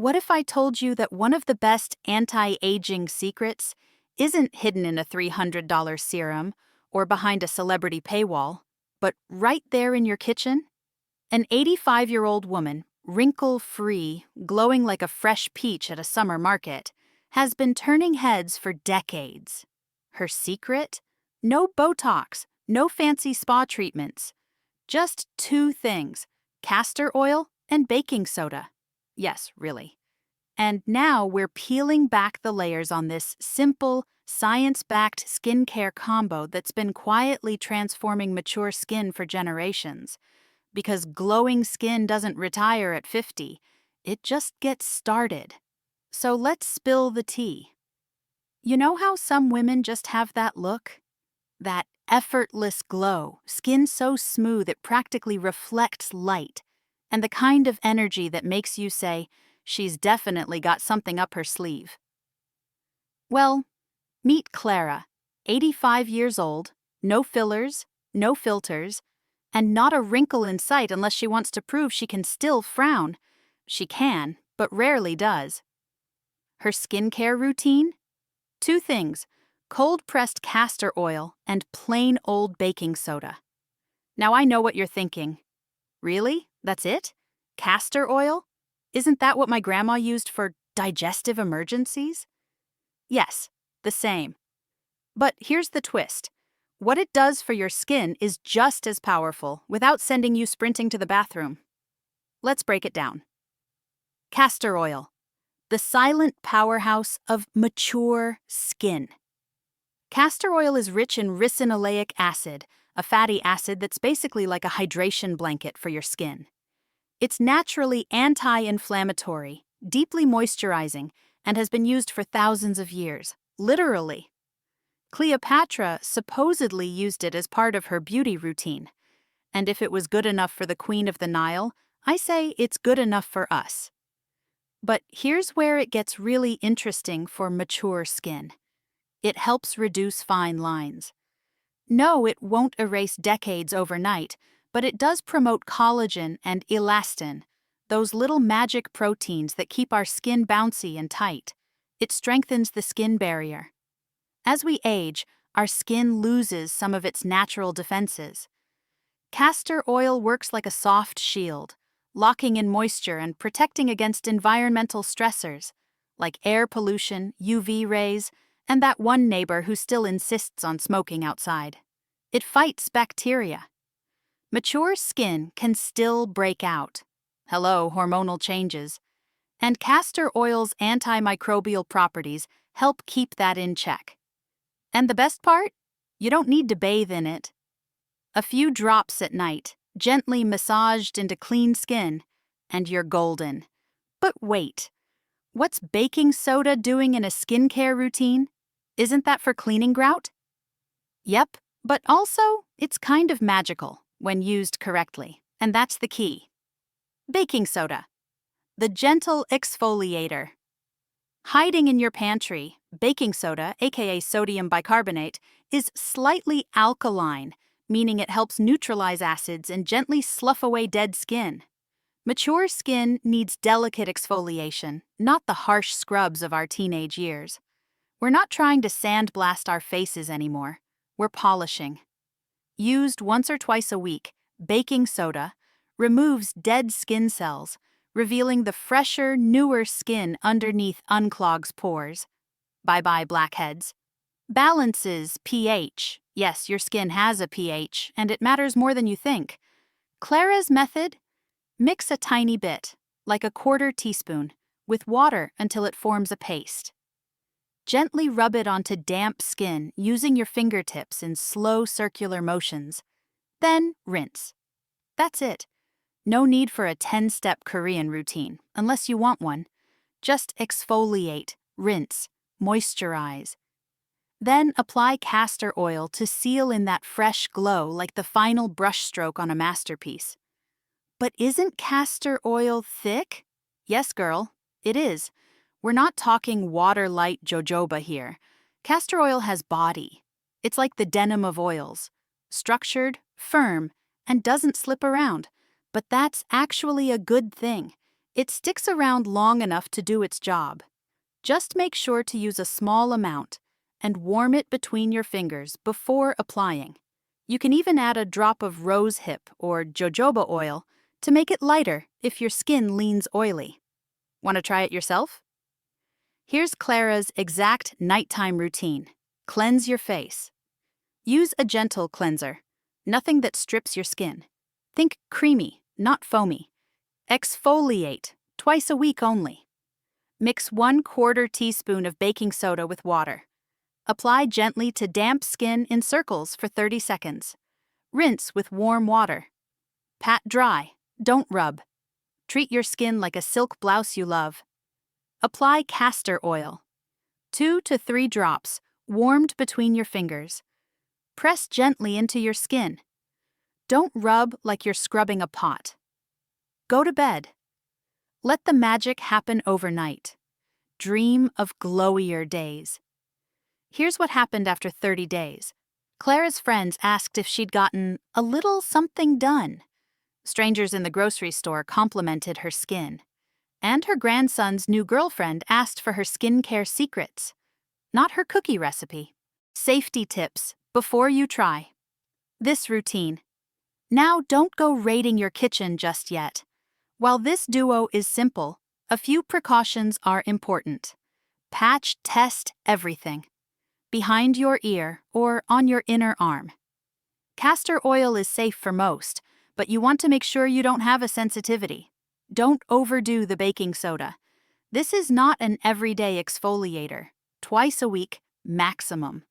What if I told you that one of the best anti-aging secrets isn't hidden in a $300 serum or behind a celebrity paywall, but right there in your kitchen? An 85-year-old woman, wrinkle-free, glowing like a fresh peach at a summer market, has been turning heads for decades. Her secret? No Botox, no fancy spa treatments. Just two things: castor oil and baking soda. Yes, really. And now we're peeling back the layers on this simple, science-backed skincare combo that's been quietly transforming mature skin for generations. Because glowing skin doesn't retire at 50, it just gets started. So let's spill the tea. You know how some women just have that look? That effortless glow, skin so smooth it practically reflects light, and the kind of energy that makes you say, she's definitely got something up her sleeve. Well, meet Clara, 85 years old, no fillers, no filters, and not a wrinkle in sight unless she wants to prove she can still frown. She can, but rarely does. Her skincare routine? Two things: cold-pressed castor oil and plain old baking soda. Now I know what you're thinking. Really? That's it? Castor oil? Isn't that what my grandma used for digestive emergencies? Yes, the same. But here's the twist. What it does for your skin is just as powerful without sending you sprinting to the bathroom. Let's break it down. Castor oil, the silent powerhouse of mature skin. Castor oil is rich in ricinoleic acid, a fatty acid that's basically like a hydration blanket for your skin. It's naturally anti-inflammatory, deeply moisturizing, and has been used for thousands of years, literally. Cleopatra supposedly used it as part of her beauty routine. And if it was good enough for the Queen of the Nile, I say it's good enough for us. But here's where it gets really interesting for mature skin. It helps reduce fine lines. No, it won't erase decades overnight, but it does promote collagen and elastin, those little magic proteins that keep our skin bouncy and tight. It strengthens the skin barrier. As we age, our skin loses some of its natural defenses. Castor oil works like a soft shield, locking in moisture and protecting against environmental stressors, like air pollution, UV rays, and that one neighbor who still insists on smoking outside. It fights bacteria. Mature skin can still break out. Hello, hormonal changes. And castor oil's antimicrobial properties help keep that in check. And the best part? You don't need to bathe in it. A few drops at night, gently massaged into clean skin, and you're golden. But wait, what's baking soda doing in a skincare routine? Isn't that for cleaning grout? Yep, but also it's kind of magical when used correctly, and that's the key. Baking soda, the gentle exfoliator. Hiding in your pantry, baking soda, aka sodium bicarbonate, is slightly alkaline, meaning it helps neutralize acids and gently slough away dead skin. Mature skin needs delicate exfoliation, not the harsh scrubs of our teenage years. We're not trying to sandblast our faces anymore. We're polishing. Used once or twice a week, baking soda removes dead skin cells, revealing the fresher, newer skin underneath unclogs pores. Bye-bye, blackheads. Balances pH. Yes, your skin has a pH, and it matters more than you think. Clara's method? Mix a tiny bit, like a quarter teaspoon, with water until it forms a paste. Gently rub it onto damp skin using your fingertips in slow circular motions. Then rinse. That's it. No need for a 10-step Korean routine, unless you want one. Just exfoliate, rinse, moisturize. Then apply castor oil to seal in that fresh glow like the final brushstroke on a masterpiece. But isn't castor oil thick? Yes, girl, it is. We're not talking water-light jojoba here. Castor oil has body. It's like the denim of oils. Structured, firm, and doesn't slip around. But that's actually a good thing. It sticks around long enough to do its job. Just make sure to use a small amount and warm it between your fingers before applying. You can even add a drop of rosehip or jojoba oil to make it lighter if your skin leans oily. Want to try it yourself? Here's Clara's exact nighttime routine. Cleanse your face. Use a gentle cleanser, nothing that strips your skin. Think creamy, not foamy. Exfoliate, twice a week only. Mix 1/4 teaspoon of baking soda with water. Apply gently to damp skin in circles for 30 seconds. Rinse with warm water. Pat dry, don't rub. Treat your skin like a silk blouse you love. Apply castor oil. 2 to 3 drops, warmed between your fingers. Press gently into your skin. Don't rub like you're scrubbing a pot. Go to bed. Let the magic happen overnight. Dream of glowier days. Here's what happened after 30 days. Clara's friends asked if she'd gotten a little something done. Strangers in the grocery store complimented her skin. And her grandson's new girlfriend asked for her skincare secrets. Not her cookie recipe. Safety tips before you try. This routine. Now don't go raiding your kitchen just yet. While this duo is simple, a few precautions are important. Patch test everything. Behind your ear or on your inner arm. Castor oil is safe for most, but you want to make sure you don't have a sensitivity. Don't overdo the baking soda. This is not an everyday exfoliator. Twice a week, maximum.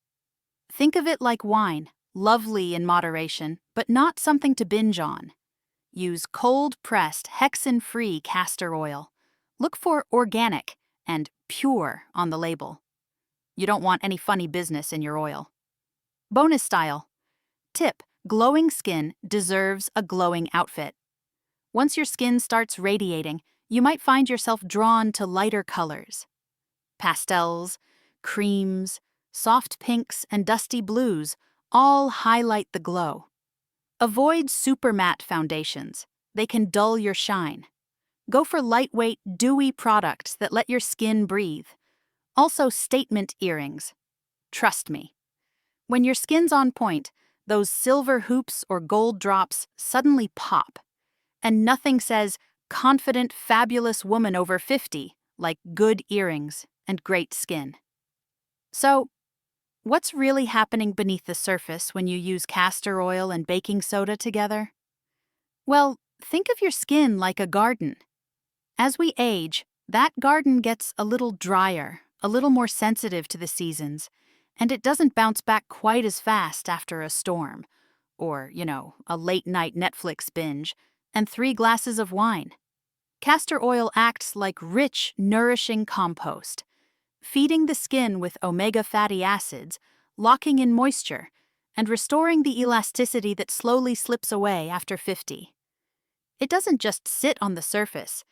Think of it like wine, lovely in moderation, but not something to binge on. Use cold-pressed, hexane-free castor oil. Look for organic and pure on the label. You don't want any funny business in your oil. Bonus style. Tip: glowing skin deserves a glowing outfit. Once your skin starts radiating, you might find yourself drawn to lighter colors. Pastels, creams, soft pinks, and dusty blues all highlight the glow. Avoid super matte foundations. They can dull your shine. Go for lightweight, dewy products that let your skin breathe. Also, statement earrings. Trust me. When your skin's on point, those silver hoops or gold drops suddenly pop. And nothing says, confident, fabulous woman over 50, like good earrings and great skin. So, what's really happening beneath the surface when you use castor oil and baking soda together? Well, think of your skin like a garden. As we age, that garden gets a little drier, a little more sensitive to the seasons, and it doesn't bounce back quite as fast after a storm, or, a late-night Netflix binge, and 3 glasses of wine. Castor oil acts like rich, nourishing compost, feeding the skin with omega fatty acids, locking in moisture, and restoring the elasticity that slowly slips away after 50. It doesn't just sit on the surface,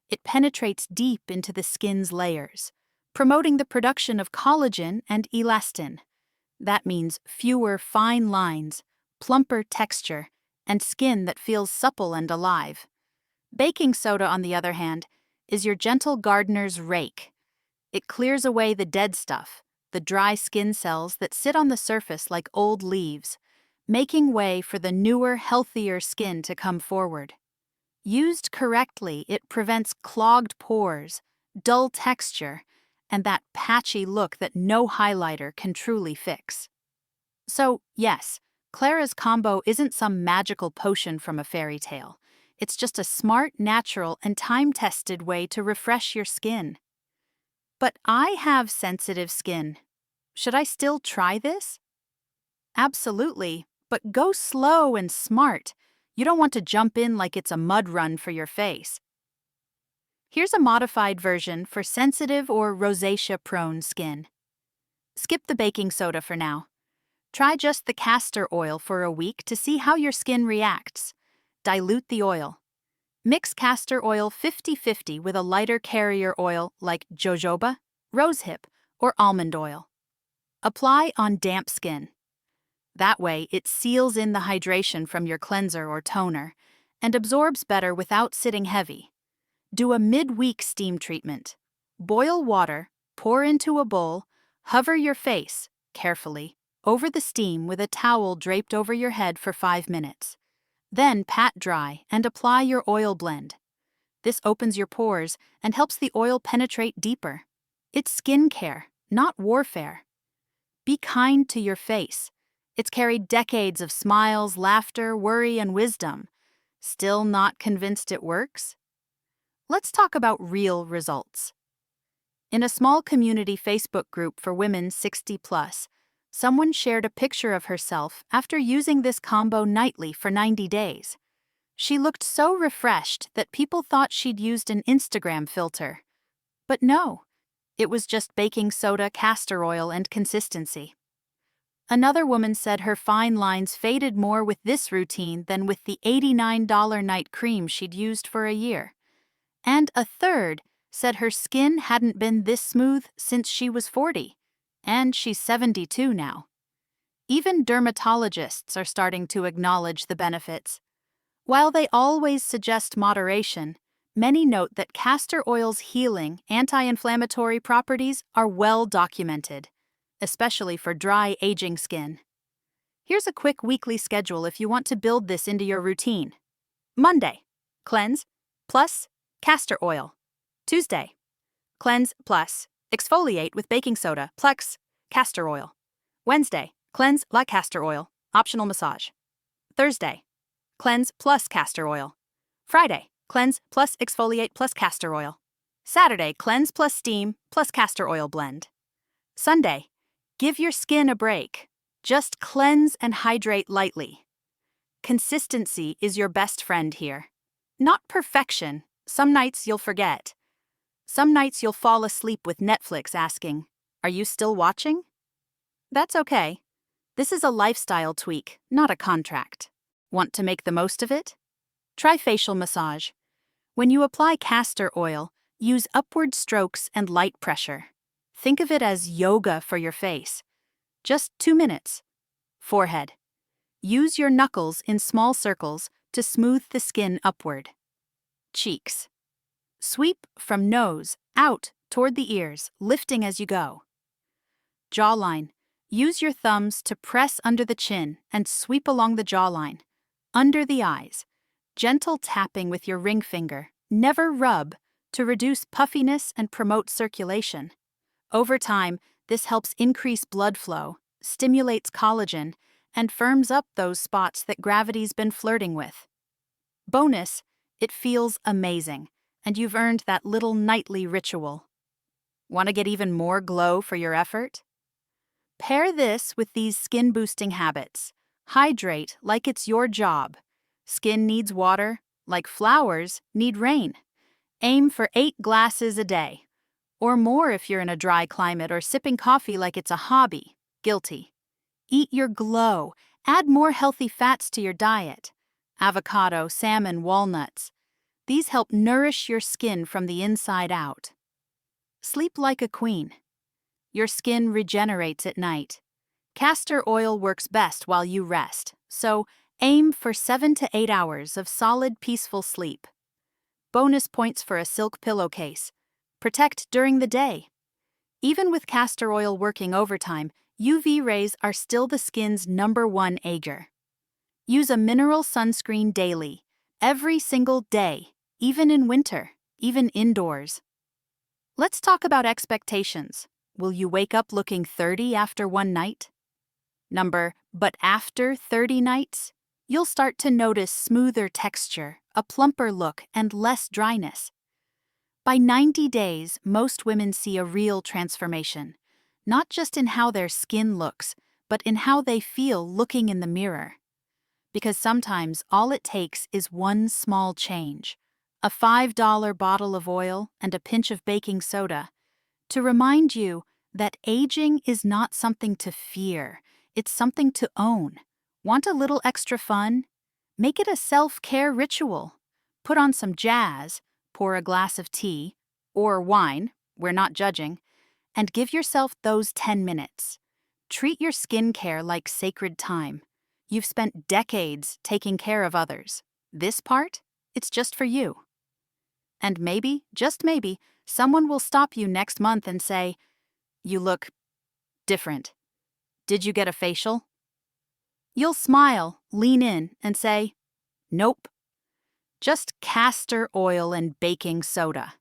it penetrates deep into the skin's layers, promoting the production of collagen and elastin. That means fewer fine lines, plumper texture, and skin that feels supple and alive. Baking soda, on the other hand, is your gentle gardener's rake. It clears away the dead stuff, the dry skin cells that sit on the surface like old leaves, making way for the newer, healthier skin to come forward. Used correctly, it prevents clogged pores, dull texture, and that patchy look that no highlighter can truly fix. So, yes, Clara's combo isn't some magical potion from a fairy tale. It's just a smart, natural, and time-tested way to refresh your skin. But I have sensitive skin. Should I still try this? Absolutely, but go slow and smart. You don't want to jump in like it's a mud run for your face. Here's a modified version for sensitive or rosacea-prone skin. Skip the baking soda for now. Try just the castor oil for a week to see how your skin reacts. Dilute the oil. Mix castor oil 50-50 with a lighter carrier oil like jojoba, rosehip, or almond oil. Apply on damp skin. That way, it seals in the hydration from your cleanser or toner and absorbs better without sitting heavy. Do a mid-week steam treatment. Boil water, pour into a bowl, hover your face, carefully, over the steam with a towel draped over your head for 5 minutes. Then pat dry and apply your oil blend. This opens your pores and helps the oil penetrate deeper. It's skincare, not warfare. Be kind to your face. It's carried decades of smiles, laughter, worry, and wisdom. Still not convinced it works? Let's talk about real results. In a small community Facebook group for women 60 plus, someone shared a picture of herself after using this combo nightly for 90 days. She looked so refreshed that people thought she'd used an Instagram filter. But no, it was just baking soda, castor oil, and consistency. Another woman said her fine lines faded more with this routine than with the $89 night cream she'd used for a year. And a third said her skin hadn't been this smooth since she was 40, and she's 72 now. Even dermatologists are starting to acknowledge the benefits. While they always suggest moderation, many note that castor oil's healing, anti-inflammatory properties are well documented, especially for dry, aging skin. Here's a quick weekly schedule if you want to build this into your routine. Monday, cleanse, plus castor oil. Tuesday, cleanse plus exfoliate with baking soda plus castor oil. Wednesday, cleanse like castor oil, optional massage. Thursday, cleanse plus castor oil. Friday, cleanse plus exfoliate plus castor oil. Saturday, cleanse plus steam plus castor oil blend. Sunday, give your skin a break. Just cleanse and hydrate lightly. Consistency is your best friend here. Not perfection. Some nights you'll forget. Some nights you'll fall asleep with Netflix asking, "Are you still watching?" That's okay. This is a lifestyle tweak, not a contract. Want to make the most of it? Try facial massage. When you apply castor oil, use upward strokes and light pressure. Think of it as yoga for your face. Just 2 minutes. Forehead. Use your knuckles in small circles to smooth the skin upward. Cheeks. Sweep from nose out toward the ears, lifting as you go. Jawline. Use your thumbs to press under the chin and sweep along the jawline. Under the eyes. Gentle tapping with your ring finger, never rub, to reduce puffiness and promote circulation. Over time, this helps increase blood flow, stimulates collagen, and firms up those spots that gravity's been flirting with. Bonus, it feels amazing, and you've earned that little nightly ritual. Want to get even more glow for your effort? Pair this with these skin-boosting habits. Hydrate like it's your job. Skin needs water, like flowers need rain. Aim for 8 glasses a day. Or more if you're in a dry climate or sipping coffee like it's a hobby. Guilty. Eat your glow. Add more healthy fats to your diet. Avocado, salmon, walnuts. These help nourish your skin from the inside out. Sleep like a queen. Your skin regenerates at night. Castor oil works best while you rest, so aim for 7 to 8 hours of solid, peaceful sleep. Bonus points for a silk pillowcase. Protect during the day. Even with castor oil working overtime, UV rays are still the skin's #1 aiger. Use a mineral sunscreen daily, every single day, even in winter, even indoors. Let's talk about expectations. Will you wake up looking 30 after one night? But after 30 nights, you'll start to notice smoother texture, a plumper look, and less dryness. By 90 days, most women see a real transformation, not just in how their skin looks, but in how they feel looking in the mirror. Because sometimes all it takes is one small change, a $5 bottle of oil and a pinch of baking soda, to remind you that aging is not something to fear, it's something to own. Want a little extra fun? Make it a self-care ritual. Put on some jazz, pour a glass of tea, or wine, we're not judging, and give yourself those 10 minutes. Treat your skincare like sacred time. You've spent decades taking care of others. This part, it's just for you. And maybe, just maybe, someone will stop you next month and say, "You look different. Did you get a facial?" You'll smile, lean in, and say, "Nope, just castor oil and baking soda."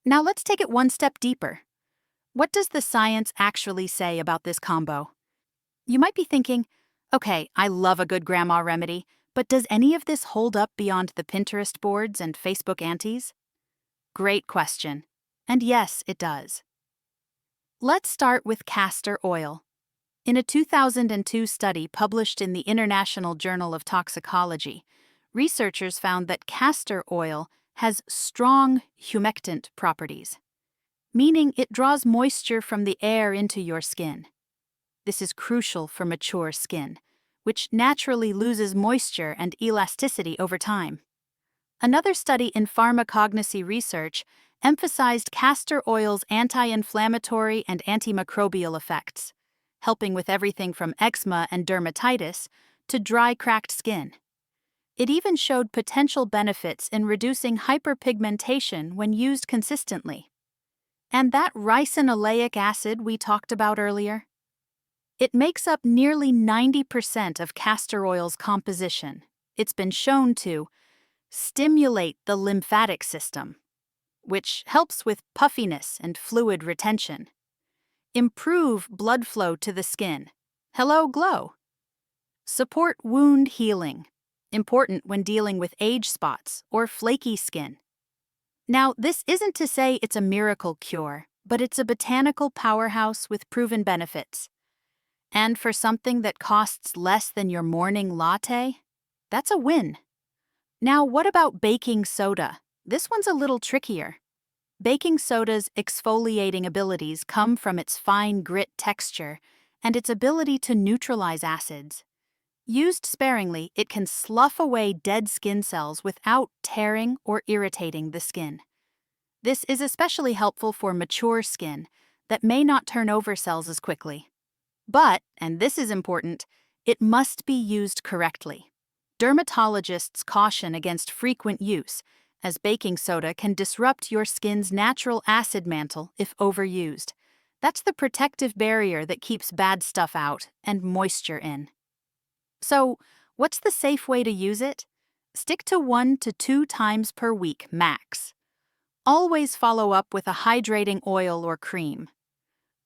Now let's take it one step deeper. What does the science actually say about this combo? You might be thinking, okay, I love a good grandma remedy, but does any of this hold up beyond the Pinterest boards and Facebook aunties? Great question. And yes, it does. Let's start with castor oil. In a 2002 study published in the International Journal of Toxicology, researchers found that castor oil has strong humectant properties, meaning it draws moisture from the air into your skin. This is crucial for mature skin, which naturally loses moisture and elasticity over time. Another study in pharmacognosy research emphasized castor oil's anti-inflammatory and antimicrobial effects, helping with everything from eczema and dermatitis to dry, cracked skin. It even showed potential benefits in reducing hyperpigmentation when used consistently. And that ricinoleic acid we talked about earlier? It makes up nearly 90% of castor oil's composition. It's been shown to stimulate the lymphatic system, which helps with puffiness and fluid retention, improve blood flow to the skin, hello glow, support wound healing, important when dealing with age spots or flaky skin. Now, this isn't to say it's a miracle cure, but it's a botanical powerhouse with proven benefits. And for something that costs less than your morning latte, that's a win. Now, what about baking soda? This one's a little trickier. Baking soda's exfoliating abilities come from its fine grit texture and its ability to neutralize acids. Used sparingly, it can slough away dead skin cells without tearing or irritating the skin. This is especially helpful for mature skin that may not turn over cells as quickly. But, and this is important, it must be used correctly. Dermatologists caution against frequent use, as baking soda can disrupt your skin's natural acid mantle if overused. That's the protective barrier that keeps bad stuff out and moisture in. So, what's the safe way to use it? Stick to 1 to 2 times per week max. Always follow up with a hydrating oil or cream.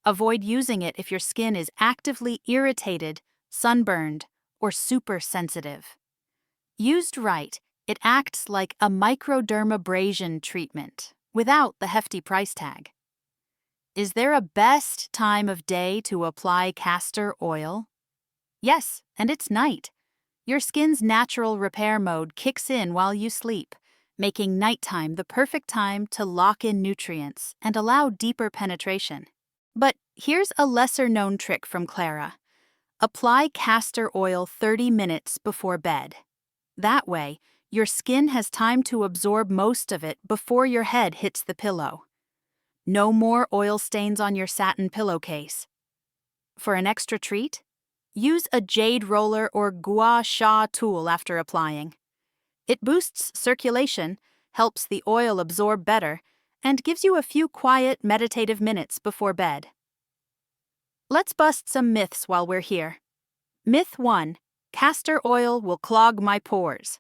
Avoid using it if your skin is actively irritated, sunburned, or super sensitive. Used right, it acts like a microdermabrasion treatment without the hefty price tag. Is there a best time of day to apply castor oil? Yes, and it's night. Your skin's natural repair mode kicks in while you sleep, making nighttime the perfect time to lock in nutrients and allow deeper penetration. But here's a lesser-known trick from Clara. Apply castor oil 30 minutes before bed. That way, your skin has time to absorb most of it before your head hits the pillow. No more oil stains on your satin pillowcase. For an extra treat, use a jade roller or gua sha tool after applying. It boosts circulation, helps the oil absorb better, and gives you a few quiet, meditative minutes before bed. Let's bust some myths while we're here. Myth 1. Castor oil will clog my pores.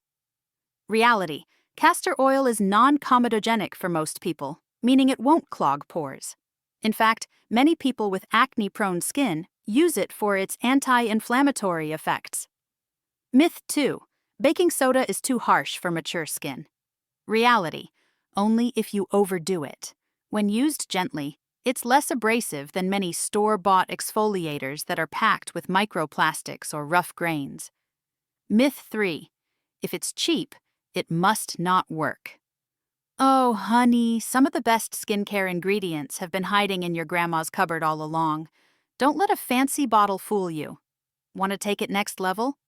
Reality. Castor oil is non-comedogenic for most people, meaning it won't clog pores. In fact, many people with acne-prone skin use it for its anti-inflammatory effects. Myth 2. Baking soda is too harsh for mature skin. Reality. Only if you overdo it. When used gently, it's less abrasive than many store-bought exfoliators that are packed with microplastics or rough grains. Myth 3. If it's cheap, it must not work. Oh, honey, some of the best skincare ingredients have been hiding in your grandma's cupboard all along. Don't let a fancy bottle fool you. Want to take it next level?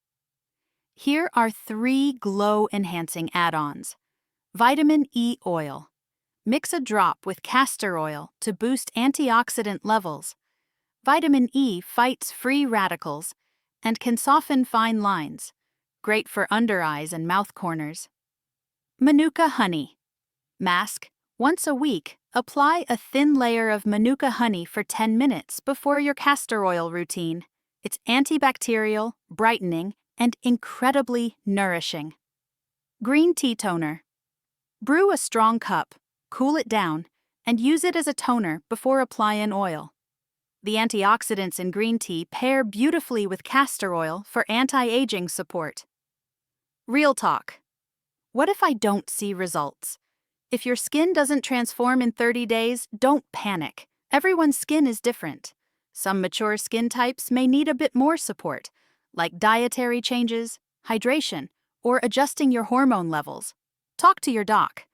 Here are 3 glow-enhancing add-ons. Vitamin E oil. Mix a drop with castor oil to boost antioxidant levels. Vitamin E fights free radicals and can soften fine lines. Great for under eyes and mouth corners. Manuka honey. Mask. Once a week, apply a thin layer of Manuka honey for 10 minutes before your castor oil routine. It's antibacterial, brightening, and incredibly nourishing. Green tea toner. Brew a strong cup, cool it down, and use it as a toner before applying oil. The antioxidants in green tea pair beautifully with castor oil for anti-aging support. Real talk. What if I don't see results? If your skin doesn't transform in 30 days, don't panic. Everyone's skin is different. Some mature skin types may need a bit more support, like dietary changes, hydration, or adjusting your hormone levels. Talk to your doc.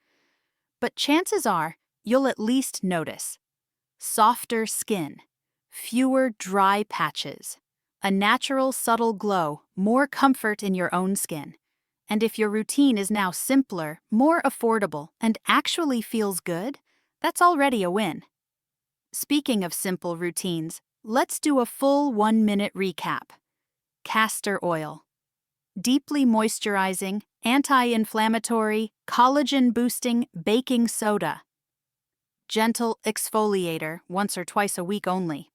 But chances are, you'll at least notice softer skin, fewer dry patches, a natural subtle glow, more comfort in your own skin. And if your routine is now simpler, more affordable, and actually feels good, that's already a win. Speaking of simple routines, let's do a full 1-minute recap. Castor oil. Deeply moisturizing, anti-inflammatory, collagen-boosting baking soda. Gentle exfoliator once or twice a week only.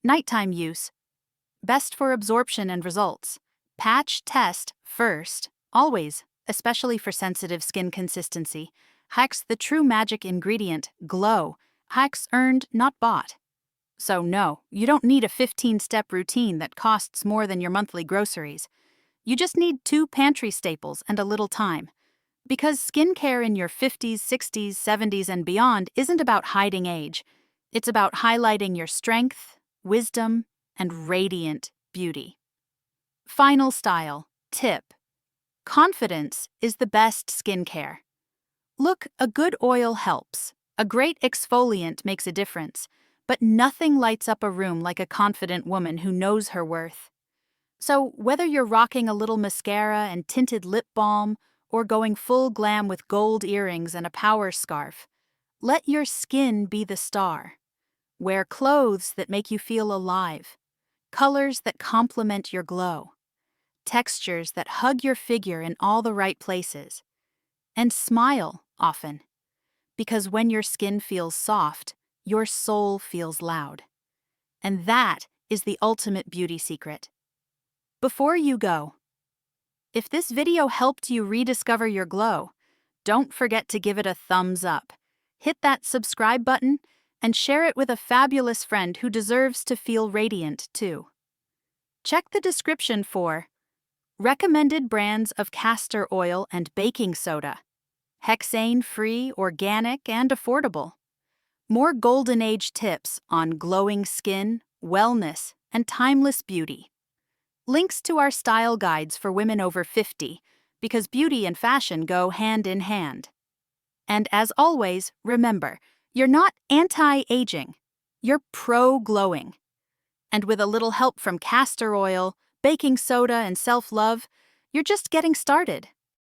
Nighttime use. Best for absorption and results. Patch test first. Always, especially for sensitive skin consistency. Hacks the true magic ingredient, glow. Hacks earned, not bought. So no, you don't need a 15-step routine that costs more than your monthly groceries. You just need 2 pantry staples and a little time. Because skincare in your 50s, 60s, 70s, and beyond isn't about hiding age. It's about highlighting your strength, wisdom, and radiant beauty. Final style, tip. Confidence is the best skincare. Look, a good oil helps. A great exfoliant makes a difference. But nothing lights up a room like a confident woman who knows her worth. So whether you're rocking a little mascara and tinted lip balm, or going full glam with gold earrings and a power scarf, let your skin be the star. Wear clothes that make you feel alive. Colors that complement your glow. Textures that hug your figure in all the right places. And smile often. Because when your skin feels soft, your soul feels loud. And that is the ultimate beauty secret. Before you go, if this video helped you rediscover your glow, don't forget to give it a thumbs up. Hit that subscribe button and share it with a fabulous friend who deserves to feel radiant too. Check the description for recommended brands of castor oil and baking soda. Hexane-free, organic, and affordable. More golden age tips on glowing skin, wellness, and timeless beauty. Links to our style guides for women over 50, because beauty and fashion go hand in hand. And as always, remember, you're not anti-aging, you're pro-glowing. And with a little help from castor oil, baking soda, and self-love, you're just getting started.